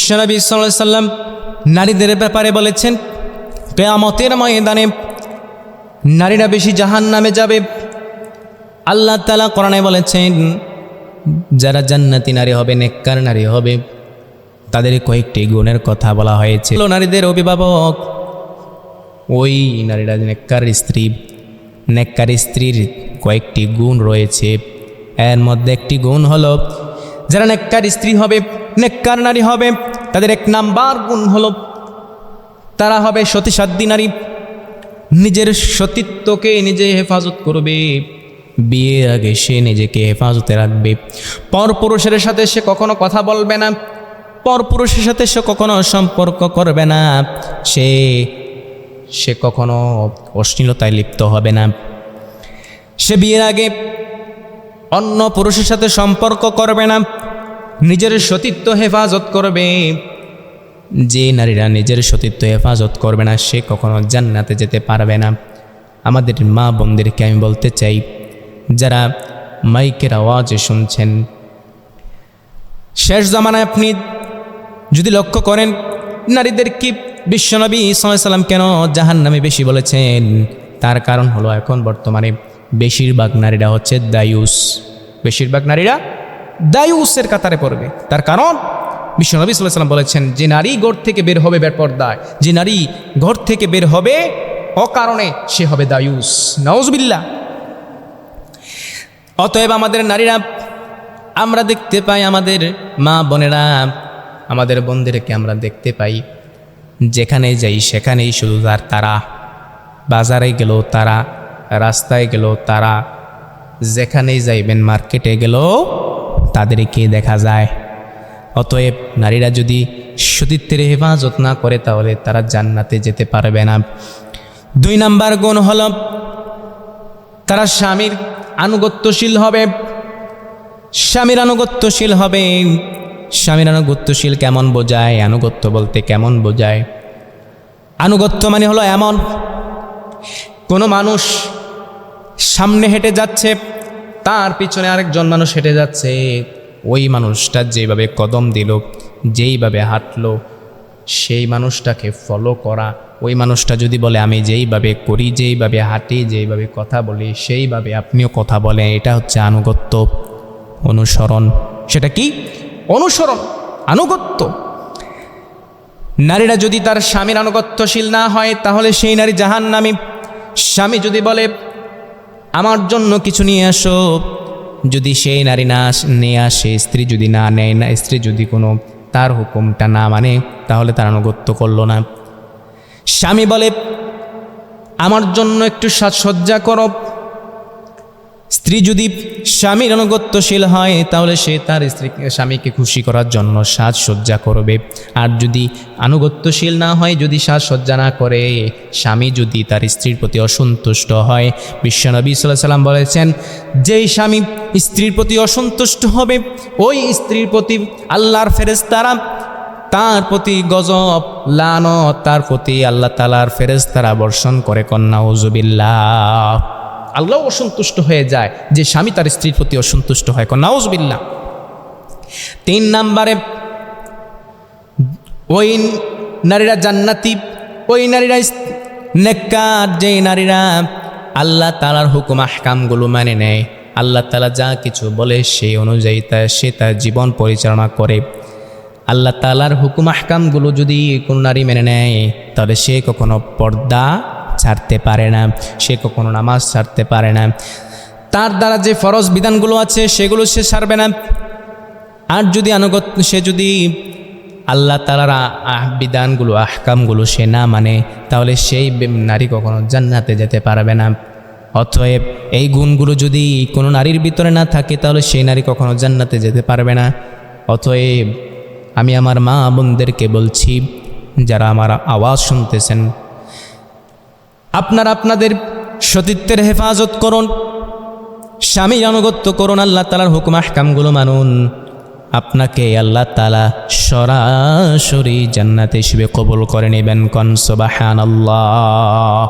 বিশ্বনবী সাল্লাল্লাহু আলাইহি সাল্লাম নারীদের ব্যাপারে বলেছেন, কিয়ামতের ময়দানে নারীরা বেশি জাহান্নামে যাবে। আল্লাহ তাআলা কোরআনে বলেছেন, যারা জান্নাতি নারী হবে, নেককার নারী হবে, তাদের কয়েকটি গুণের কথা বলা হয়েছে। নারীদের অভিভাবক ওই নারীরা নেককার স্ত্রী। নেককার স্ত্রীর কয়েকটি গুণ রয়েছে। এর মধ্যে একটি গুণ হলো, যারা নেককার স্ত্রী হবে, নেককার নারী হবে, তাদের এক নাম্বার গুণ হলো তারা হবে সতীসাধ্যী নারী। নিজের সতীত্বকে নিজে হেফাজত করবে। বিয়ের আগে সে নিজেকে হেফাজতে রাখবে। পরপুরুষের সাথে সে কখনো কথা বলবে না, পরপুরুষের সাথে সে কখনো সম্পর্ক করবে না, সে কখনো অশ্লীলতায় লিপ্ত হবে না। সে বিয়ের আগে অন্য পুরুষের সাথে সম্পর্ক করবে না, নিজের সতীত্ব হেফাজত করবে। যে নারীরা নিজের সতীত্ব হেফাজত করবে না, সে কখনো জান্নাতে যেতে পারবে না। আমাদের মা বোনদেরকে আমি বলতে চাই, যারা মাইকের আওয়াজে শুনছেন, শেষ জামানায় আপনি যদি লক্ষ্য করেন, নারীদের কি বিশ্বনবী সাল্লাল্লাহু আলাইহি সাল্লাম কেন জাহান্নামে বেশি বলেছেন? তার কারণ হলো, এখন বর্তমানে বেশিরভাগ নারীরা হচ্ছে দায়ুস। বেশিরভাগ নারীরা দায়ুসের কাতারে পড়বে। তার কারণ বিশ্বনবী সাল্লাল্লাহু আলাইহি সাল্লাম বলেছেন, যে নারী ঘর থেকে বের হবে বেপরদায়, যে নারী ঘর থেকে বের হবে অকারণে, সে হবে দায়ুস। নাউজুবিল্লাহ। অতএব আমাদের নারীরা, আমরা দেখতে পাই, আমাদের মা বোনেরা, আমাদের বোনদেরকে আমরা দেখতে পাই, যেখানে যাই সেখানেই শুধু তারা, বাজারে গেল তারা, রাস্তায় গেল তারা, যেখানেই যাইবেন মার্কেটে গেল তাদেরকে দেখা যায়। অতএব নারীরা যদি সতীত্বের হেফাজত না করে, তাহলে তারা জান্নাতে যেতে পারবে না। 2 নাম্বার গুণ হল, তারা স্বামীর আনুগত্যশীল হবে। স্বামীর আনুগত্যশীল হবে। স্বামীর আনুগত্যশীল কেমন বোঝায়? আনুগত্য বলতে কেমন বোঝায়? আনুগত্য মানে হলো এমন, কোনো মানুষ সামনে হেঁটে যাচ্ছে, তার পিছনে আরেকজন মানুষ হেঁটে যাচ্ছে, ওই মানুষটা যেভাবে কদম দিল, যেইভাবে হাঁটলো, সেই মানুষটাকে ফলো করা। ওই মানুষটা যদি বলে আমি যেইভাবে করি, যেইভাবে হাঁটি, যেইভাবে কথা বলি, সেইভাবে আপনিও কথা বলেন, এটা হচ্ছে আনুগত্য। অনুসরণ, সেটা কি? অনুসরণ, আনুগত্য। নারীরা যদি তার স্বামীর আনুগত্যশীল না হয়, তাহলে সেই নারী জাহান্নামী। স্বামী যদি বলে আমার জন্য কিছু নিয়ে আসো, যদি সেই নারী না নিয়ে আসে, স্ত্রী যদি না নেয় না, স্ত্রী যদি কোনো তার হুকুমটা না মানে, তাহলে তার আনুগত্য করলো না। স্বামী বলে আমার জন্য একটু সাজসজ্জা করো, স্ত্রী যদি স্বামীর আনুগত্যশীল হয়, তাহলে সে তার স্বামীকে খুশি করার জন্য সাজসজ্জা করবে। আর যদি আনুগত্যশীল না হয়, যদি সাজসজ্জা না করে, স্বামী যদি তার স্ত্রীর প্রতি অসন্তুষ্ট হয়, বিশ্বনবী সাল্লাল্লাহু আলাইহি সাল্লাম বলেছেন, যেই স্বামী স্ত্রীর প্রতি অসন্তুষ্ট হবে, ওই স্ত্রীর প্রতি আল্লাহর ফেরেশতারা তার প্রতি গজব, লানত, তার প্রতি আল্লাহ তাআলার ফেরেশতারা বর্ষণ করে। নাউজুবিল্লাহ। আল্লাহ অসন্তুষ্ট হয়ে যায় যে স্বামী তার স্ত্রীর প্রতি অসন্তুষ্ট হয়। নাউজুবিল্লাহ। 3 নাম্বারে, ওই নারীরা জান্নাতি, ওই নারীরা নেককার, যে নারীরা আল্লাহ তাআলার হুকুম আহকামগুলো মানে নেয়, আল্লাহ তাআলা যা কিছু বলে সেই অনুযায়ী সে তার জীবন পরিচালনা করে। আল্লাহ তাআলার হুকুম আহকামগুলো যদি কোনো নারী মেনে নেয়, তাহলে সে কখনো পর্দা ছাড়তে পারে না, সে কখনো নামাজ ছাড়তে পারে না, তার দ্বারা যে ফরজ বিধানগুলো আছে সেগুলো সে ছাড়বে না। আর যদি সে যদি আল্লাহ তাআলার বিধানগুলো, আহকামগুলো সে না মানে, তাহলে সেই নারী কখনো জান্নাতে যেতে পারবে না। অতএব এই গুণগুলো যদি কোনো নারীর ভিতরে না থাকে, তাহলে সেই নারী কখনো জান্নাতে যেতে পারবে না। অতএব আমি আমার মা বোনদেরকে বলছি, যারা আমার আওয়াজ শুনতেছেন, আপনারা আপনাদের সতীত্বের হেফাজত করুন, স্বামীর আনুগত্য করুন, আল্লাহ তাআলার হুকুম আহকামগুলো মানুন। আপনাকে আল্লাহ তাআলা সরাসরি জান্নাতে হিসেবে কবুল করে নেবেন। সুবহানাল্লাহ।